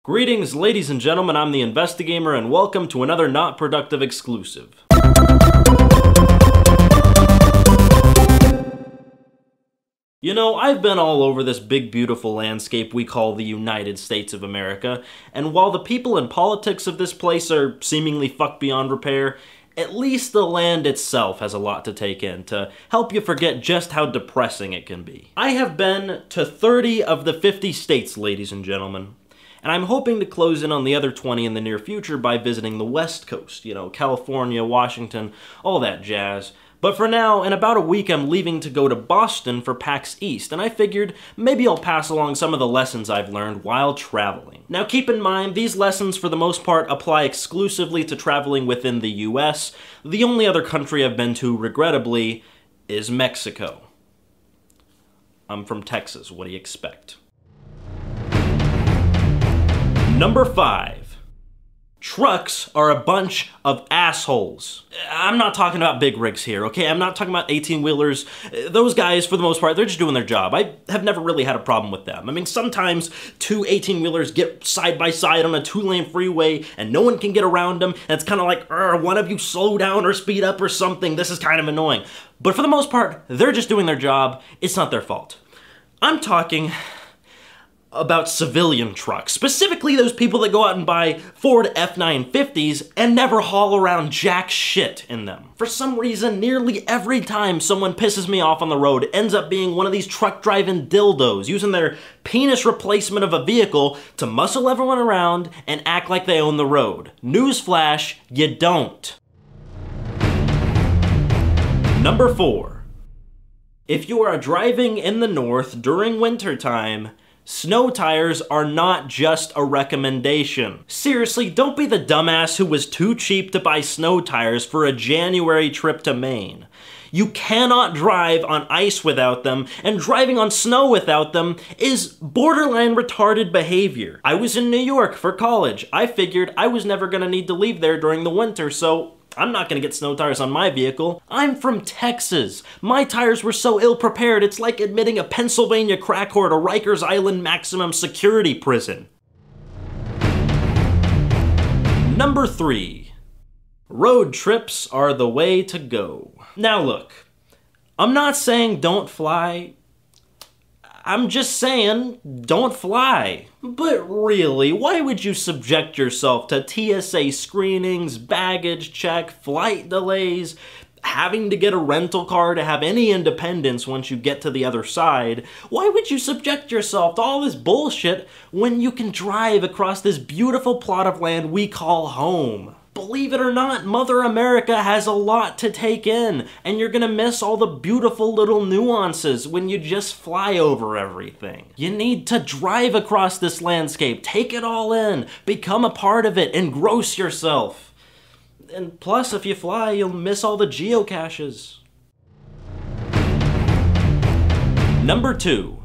Greetings, ladies and gentlemen, I'm the INVESTIGAMER, and welcome to another Not Productive exclusive. You know, I've been all over this big beautiful landscape we call the United States of America, and while the people and politics of this place are seemingly fucked beyond repair, at least the land itself has a lot to take in to help you forget just how depressing it can be. I have been to 30 of the 50 states, ladies and gentlemen. And I'm hoping to close in on the other 20 in the near future by visiting the West Coast, you know, California, Washington, all that jazz. But for now, in about a week, I'm leaving to go to Boston for PAX East, and I figured maybe I'll pass along some of the lessons I've learned while traveling. Now keep in mind, these lessons for the most part apply exclusively to traveling within the US. The only other country I've been to, regrettably, is Mexico. I'm from Texas, what do you expect? Number 5. Trucks are a bunch of assholes. I'm not talking about big rigs here, okay? I'm not talking about 18-wheelers. Those guys, for the most part, they're just doing their job. I have never really had a problem with them. I mean, sometimes two 18-wheelers get side by side on a 2-lane freeway and no one can get around them, and it's kind of like, one of you slow down or speed up or something. This is kind of annoying. But for the most part, they're just doing their job. It's not their fault. I'm talking about civilian trucks, specifically those people that go out and buy Ford F-950s and never haul around jack shit in them. For some reason, nearly every time someone pisses me off on the road, it ends up being one of these truck-driving dildos, using their penis replacement of a vehicle to muscle everyone around and act like they own the road. Newsflash, you don't. Number 4. If you are driving in the north during wintertime, snow tires are not just a recommendation. Seriously, don't be the dumbass who was too cheap to buy snow tires for a January trip to Maine. You cannot drive on ice without them, and driving on snow without them is borderline retarded behavior. I was in New York for college. I figured I was never gonna need to leave there during the winter, so I'm not gonna get snow tires on my vehicle. I'm from Texas. My tires were so ill-prepared, it's like admitting a Pennsylvania crack whore to Rikers Island maximum security prison. Number 3. Road trips are the way to go. Now look, I'm not saying don't fly. I'm just saying, don't fly. But really, why would you subject yourself to TSA screenings, baggage check, flight delays, having to get a rental car to have any independence once you get to the other side? Why would you subject yourself to all this bullshit when you can drive across this beautiful plot of land we call home? Believe it or not, Mother America has a lot to take in, and you're gonna miss all the beautiful little nuances when you just fly over everything. You need to drive across this landscape, take it all in, become a part of it, engross yourself. And plus, if you fly, you'll miss all the geocaches. Number 2.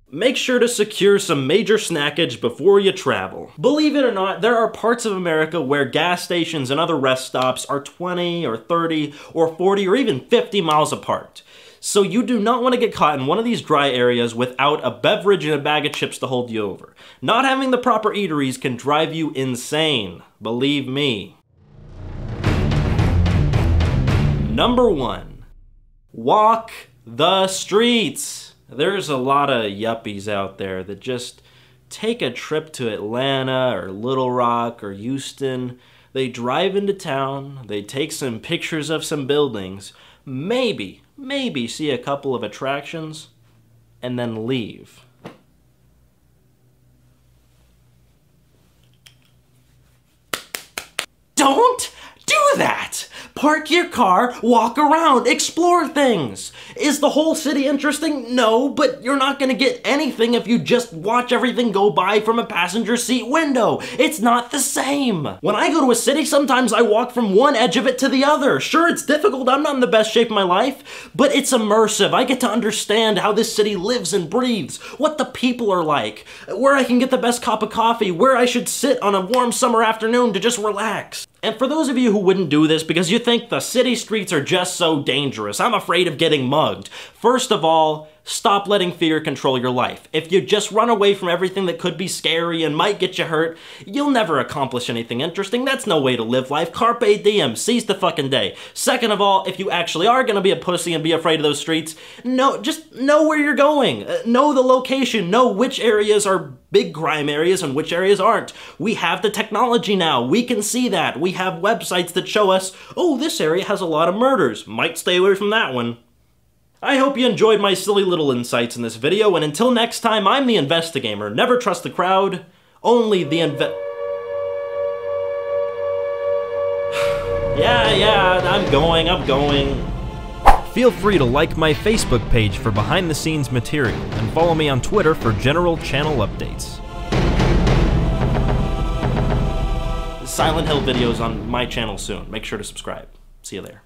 Make sure to secure some major snackage before you travel. Believe it or not, there are parts of America where gas stations and other rest stops are 20 or 30 or 40 or even 50 miles apart. So you do not want to get caught in one of these dry areas without a beverage and a bag of chips to hold you over. Not having the proper eateries can drive you insane, believe me. Number 1. Walk the streets. There's a lot of yuppies out there that just take a trip to Atlanta or Little Rock or Houston. They drive into town, they take some pictures of some buildings, maybe see a couple of attractions, and then leave. Don't do that! Park your car, walk around, explore things. Is the whole city interesting? No, but you're not gonna get anything if you just watch everything go by from a passenger seat window. It's not the same. When I go to a city, sometimes I walk from one edge of it to the other. Sure, it's difficult, I'm not in the best shape of my life, but it's immersive. I get to understand how this city lives and breathes, what the people are like, where I can get the best cup of coffee, where I should sit on a warm summer afternoon to just relax. And for those of you who wouldn't do this because you think the city streets are just so dangerous, I'm afraid of getting mugged. First of all, Stop letting fear control your life. If you just run away from everything that could be scary and might get you hurt, you'll never accomplish anything interesting. That's no way to live life. Carpe diem. Seize the fucking day. Second of all, if you actually are gonna be a pussy and be afraid of those streets, just know where you're going. Know the location. Know which areas are big crime areas and which areas aren't. We have the technology now. We can see that. We have websites that show us, oh, this area has a lot of murders. Might stay away from that one. I hope you enjoyed my silly little insights in this video, and until next time, I'm the INVESTIGAMER. Never trust the crowd, only the Yeah, I'm going. Feel free to like my Facebook page for behind-the-scenes material, and follow me on Twitter for general channel updates. Silent Hill videos on my channel soon. Make sure to subscribe. See you there.